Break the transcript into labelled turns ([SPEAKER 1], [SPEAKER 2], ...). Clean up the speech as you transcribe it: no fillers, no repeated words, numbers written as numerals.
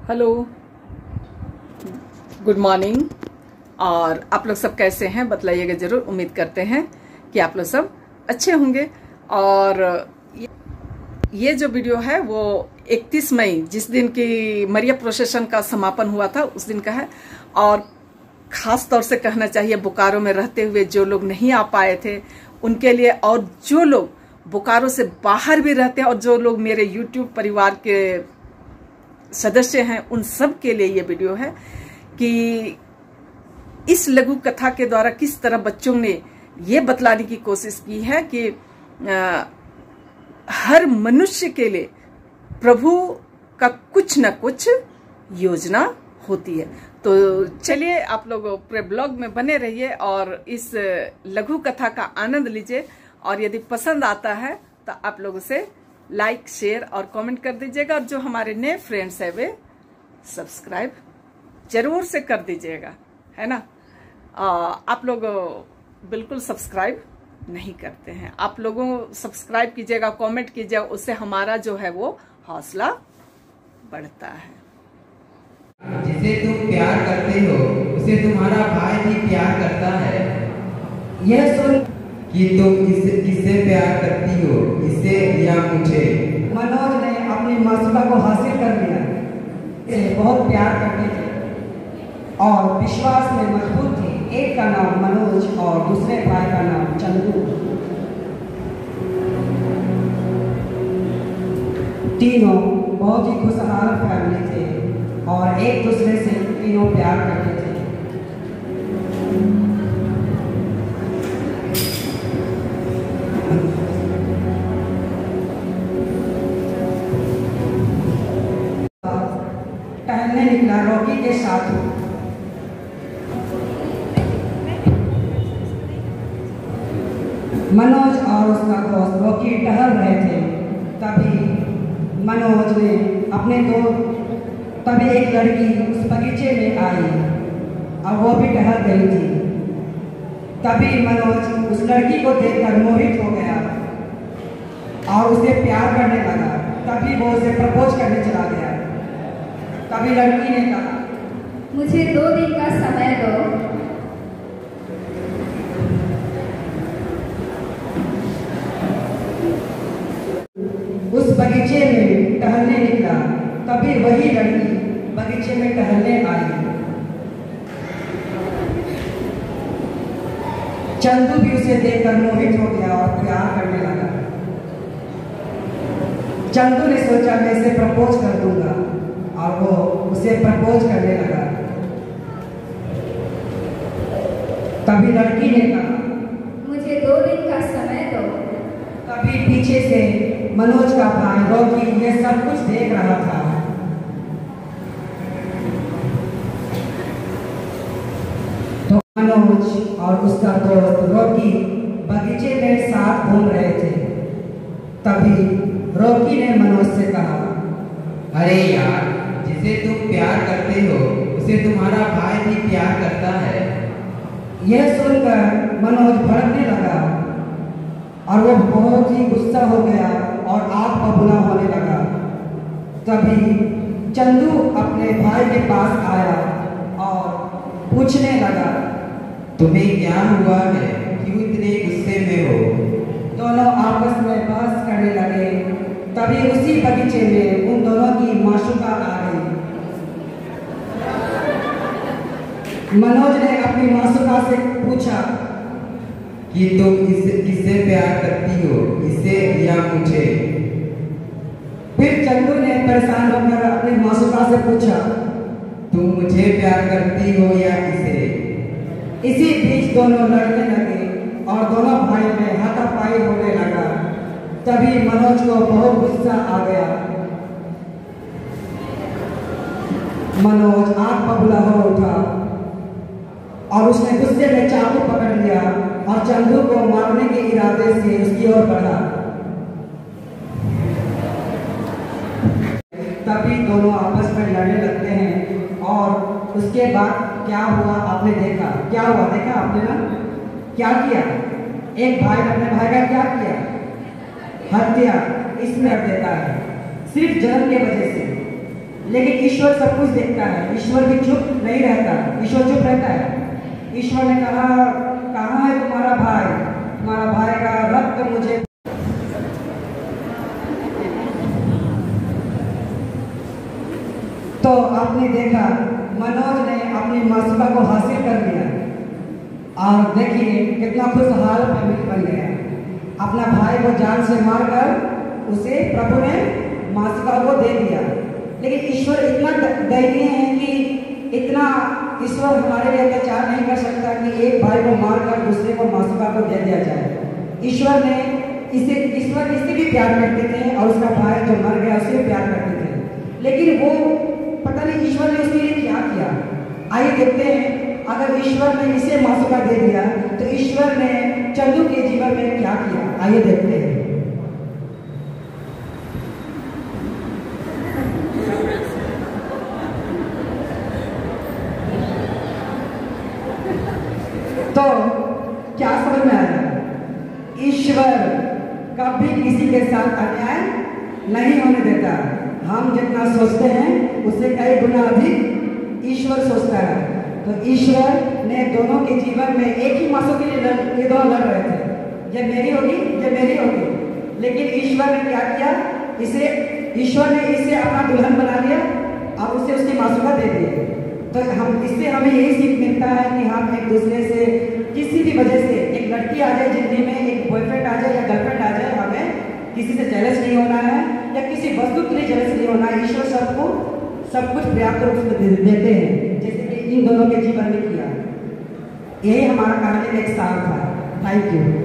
[SPEAKER 1] Hello, good morning. और आप लोग सब कैसे हैं बतलाइएगा ज़रूर। उम्मीद करते हैं कि आप लोग सब अच्छे होंगे। और ये जो वीडियो है वो 31 मई जिस दिन की मरिया प्रोसेशन का समापन हुआ था उस दिन का है। और ख़ास तौर से कहना चाहिए बोकारो में रहते हुए जो लोग नहीं आ पाए थे उनके लिए, और जो लोग बोकारो से बाहर भी रहते हैं और जो लोग मेरे यूट्यूब परिवार के सदस्य हैं उन सब के लिए ये वीडियो है कि इस लघु कथा के द्वारा किस तरह बच्चों ने ये बतलाने की कोशिश की है कि हर मनुष्य के लिए प्रभु का कुछ न कुछ योजना होती है। तो चलिए आप लोग पूरे ब्लॉग में बने रहिए और इस लघु कथा का आनंद लीजिए। और यदि पसंद आता है तो आप लोग उसे लाइक, शेयर और कमेंट कर दीजिएगा। और जो हमारे नए फ्रेंड्स हैं वे सब्सक्राइब जरूर से कर दीजिएगा, है ना। आप लोग बिल्कुल सब्सक्राइब नहीं करते हैं। आप लोगों सब्सक्राइब कीजिएगा, कमेंट कीजिएगा, उससे हमारा जो है वो हौसला बढ़ता है।
[SPEAKER 2] जिसे तुम प्यार करते हो उसे तुम्हारा भाई भी प्यार करता है।
[SPEAKER 3] यह सुन
[SPEAKER 2] कि तुम किससे प्यार करती हो, इसे या मुझे।
[SPEAKER 3] मनोज ने अपनी मासूका को हासिल कर लिया। इसे बहुत प्यार करते थे और विश्वास में मजबूत थे। एक का नाम मनोज और दूसरे भाई का नाम चंदू। तीनों बहुत ही खुशहाल फैमिली थे और एक दूसरे से तीनों प्यार करते थे। टहलने निकला रॉकी के साथ। मनोज और उसका दोस्त रॉकी टहल रहे थे। तभी मनोज ने तभी एक लड़की उस बगीचे में आई और वो भी टहल गई थी। तभी मनोज उस लड़की को देखकर मोहित हो गया और उसे प्यार करने लगा। तभी वो उसे प्रपोज करने चला गया। तभी लड़की ने कहा,
[SPEAKER 4] मुझे 2 दिन का समय दो।
[SPEAKER 3] उस बगीचे में टहलने निकला। तभी वही लड़की बगीचे में टहलने आई। चंदू भी उसे देखकर मोहित हो गया और प्यार करने लगा। चंदू ने सोचा मैं इसे प्रपोज कर दूंगा और वो उसे प्रपोज करने लगा। तभी लड़की ने कहा,
[SPEAKER 4] मुझे 2 दिन का समय दो।
[SPEAKER 3] तभी पीछे से मनोज का भाई रॉकी ये सब कुछ देख रहा था। तो मनोज और उसका दोस्त रॉकी बगीचे में साथ घूम रहे थे। तभी रॉकी ने मनोज से कहा,
[SPEAKER 2] अरे यार, जिसे तुम प्यार करते हो उसे तुम्हारा भाई भी प्यार करता है।
[SPEAKER 3] यह सुनकर मनोज भड़कने लगा और वो बहुत ही गुस्सा हो गया और आग बबूला होने लगा। तभी चंदू अपने भाई के पास आया और पूछने लगा,
[SPEAKER 2] तुम्हें क्या हुआ है, क्यों इतने गुस्से में हो।
[SPEAKER 3] दोनों आपस में बहस करने लगे। तभी उसी बगीचे में उन दोनों की माशूका आ गई। मनोज ने अपनी माशूका से पूछा
[SPEAKER 2] कि तुम किससे प्यार करती हो, इसे या मुझे।
[SPEAKER 3] फिर चंदू ने परेशान होकर अपनी माशूका से पूछा,
[SPEAKER 2] तुम मुझे प्यार करती हो या इसे।
[SPEAKER 3] इसी बीच दोनों लड़ने लगे और दोनों भाई में हाथापाई होने लगा। तभी मनोज को बहुत गुस्सा आ गया। मनोज आग बबूला हो उठा और उसने गुस्से में चाकू पकड़ लिया और चंदू को मारने के इरादे से उसकी ओर बढ़ा। तभी दोनों आपस में लड़ने लगते हैं और उसके बाद क्या हुआ आपने देखा। क्या हुआ देखा आपने ना, क्या किया। एक भाई अपने भाई का क्या किया, हत्या इसमें कर देता है सिर्फ जन्म की वजह से। लेकिन ईश्वर सब कुछ देखता है। ईश्वर भी चुप नहीं रहता, ईश्वर चुप रहता है। ईश्वर ने कहा, कहाँ है तुम्हारा भाई? तुम्हारा भाई का रक्त मुझे। तो आपने देखा मनोज ने अपनी मासूका को हासिल कर लिया और देखिए कितना खुशहाल फैमिली बन गया। अपना भाई को जान से मारकर उसे प्रभु ने मासूका को दे दिया। लेकिन ईश्वर इतना दयनीय है कि इतना ईश्वर हमारे लिए अत्याचार नहीं कर सकता कि एक भाई को मारकर दूसरे को मासूका को दे दिया जाए। ईश्वर इससे भी प्यार करते थे और उसका भाई जो मर गया उसे भी प्यार करते थे। लेकिन वो पता नहीं ईश्वर ने उसके लिए क्या किया। आइए देखते हैं, अगर ईश्वर ने इसे मासूका दे दिया तो ईश्वर ने चंदू के जीवन में क्या किया। आइए देखते हैं। तो क्या समझ में आया? ईश्वर कभी किसी के साथ अन्याय नहीं होने देता। हम जितना सोचते हैं उससे कई गुना अधिक ईश्वर सोचता है। तो ईश्वर ने दोनों के जीवन में एक ही मासूम के लिए ये दोनों लड़ रहे थे, ये मेरी होगी, ये मेरी होगी। लेकिन ईश्वर ने क्या किया? ईश्वर ने इसे अपना दुल्हन बना लिया और उसे उसकी मासूका दे दी। तो इससे हमें यही सीख मिलता है कि हम एक दूसरे से किसी भी वजह से, एक लड़की आ जाए जिंदगी में, एक बॉयफ्रेंड आ जाए या गर्लफ्रेंड आ जाए, हमें किसी से जेलस नहीं होना है या किसी वस्तु के लिए जेलस नहीं होना है। ईश्वर सबको सब कुछ पर्याप्त रूप से देते हैं, जैसे कि इन दोनों के जीवन में किया। यही हमारा कहानी में एक सार था। Thank you.